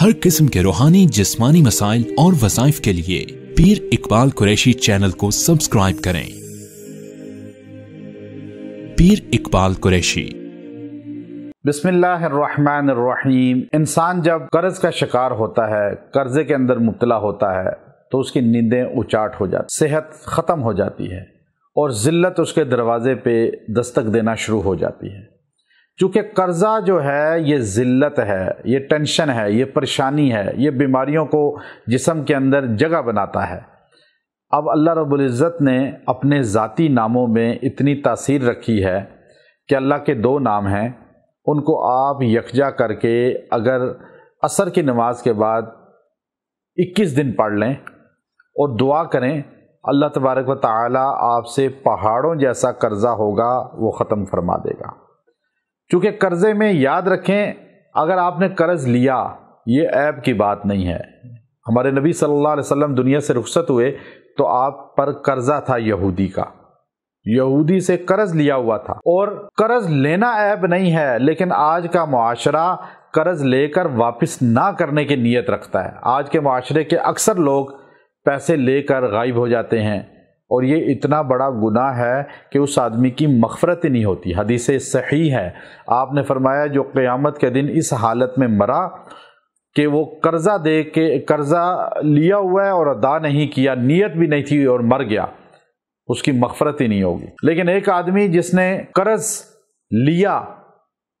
ہر قسم کے روحانی جسمانی مسائل اور وظائف کے لیے پیر اقبال قریشی چینل کو سبسکرائب کریں۔ پیر اقبال قریشی۔ بسم اللہ الرحمن الرحیم۔ انسان جب قرض کا شکار ہوتا ہے، قرضے کے اندر مبتلا ہوتا ہے تو اس کی نیندیں اچاٹ ہو جاتی، صحت ختم ہو جاتی ہے اور ذلت اس کے دروازے پہ دستک دینا شروع ہو جاتی ہے۔ چونکہ قرضہ جو ہے یہ ذلت ہے، یہ ٹینشن ہے، یہ پریشانی ہے، یہ بیماریوں کو جسم کے اندر جگہ بناتا ہے۔ اب اللہ رب العزت نے اپنے ذاتی ناموں میں اتنی تاثیر رکھی ہے کہ اللہ کے دو نام ہیں، ان کو آپ یکجا کر کے اگر عصر کی نماز کے بعد 21 دن پڑھ لیں اور دعا کریں، اللہ تبارک و تعالی آپ سے پہاڑوں جیسا قرضہ ہوگا وہ ختم فرما دے گا۔ چونکہ قرضے میں یاد رکھیں، اگر آپ نے قرض لیا یہ عیب کی بات نہیں ہے۔ ہمارے نبی صلی اللہ علیہ وسلم دنیا سے رخصت ہوئے تو آپ پر قرضہ تھا یہودی کا، یہودی سے قرض لیا ہوا تھا، اور قرض لینا عیب نہیں ہے، لیکن آج کا معاشرہ قرض لے کر واپس نہ کرنے کی نیت رکھتا ہے۔ آج کے معاشرے کے اکثر لوگ پیسے لے کر غائب ہو جاتے ہیں، اور یہ اتنا بڑا گناہ ہے کہ اس آدمی کی مغفرت ہی نہیں ہوتی۔ حدیث صحیح ہے، آپ نے فرمایا جو قیامت کے دن اس حالت میں مرا کہ وہ قرضہ دے کے قرضہ لیا ہوا ہے اور ادا نہیں کیا، نیت بھی نہیں تھی اور مر گیا، اس کی مغفرت ہی نہیں ہوگی۔ لیکن ایک آدمی جس نے قرض لیا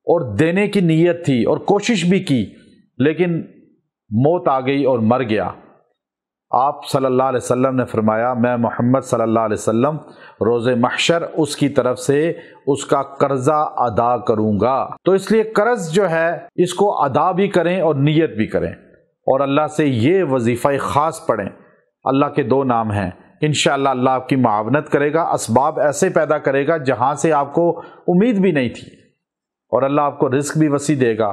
اور دینے کی نیت تھی اور کوشش بھی کی لیکن موت آ گئی اور مر گیا، آپ صلی اللہ علیہ وسلم نے فرمایا میں محمد صلی اللہ علیہ وسلم روز محشر اس کی طرف سے اس کا قرضہ ادا کروں گا۔ تو اس لیے قرض جو ہے اس کو ادا بھی کریں اور نیت بھی کریں، اور اللہ سے یہ وظیفہ خاص پڑھیں۔ اللہ کے دو نام ہیں، انشاءاللہ اللہ آپ کی معاونت کرے گا، اسباب ایسے پیدا کرے گا جہاں سے آپ کو امید بھی نہیں تھی، اور اللہ آپ کو رزق بھی وسیع دے گا،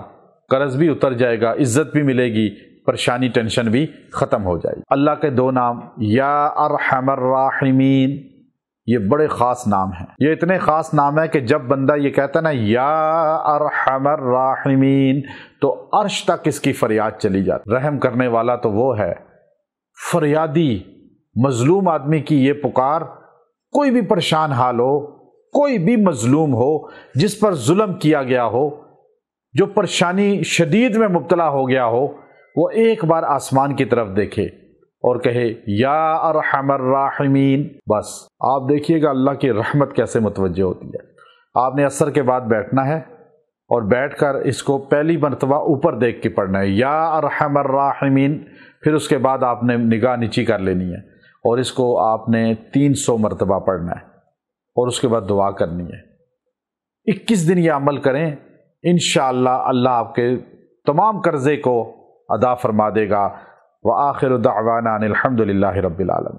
قرض بھی اتر جائے گا، عزت بھی ملے گی، پریشانی ٹینشن بھی ختم ہو جائے گی۔ اللہ کے دو نام یا ارحم الراحمین، یہ بڑے خاص نام ہیں۔ یہ اتنے خاص نام ہے کہ جب بندہ یہ کہتا ہے نا یا ارحم الراحمین تو عرش تک اس کی فریاد چلی جاتی۔ رحم کرنے والا تو وہ ہے، فریادی مظلوم آدمی کی یہ پکار، کوئی بھی پریشان حال ہو، کوئی بھی مظلوم ہو، جس پر ظلم کیا گیا ہو، جو پریشانی شدید میں مبتلا ہو گیا ہو، وہ ایک بار آسمان کی طرف دیکھے اور کہے یا ارحم الراحمین، بس آپ دیکھیے گا اللہ کی رحمت کیسے متوجہ ہوتی ہے۔ آپ نے عصر کے بعد بیٹھنا ہے اور بیٹھ کر اس کو پہلی مرتبہ اوپر دیکھ کے پڑھنا ہے یا ارحم الراحمین، پھر اس کے بعد آپ نے نگاہ نیچی کر لینی ہے اور اس کو آپ نے 300 مرتبہ پڑھنا ہے اور اس کے بعد دعا کرنی ہے۔ 21 دن یہ عمل کریں، انشاءاللہ اللہ آپ کے تمام قرضے کو ادا فرما دے گا۔ وآخر دعوانا ان الحمد للہ رب العالمین۔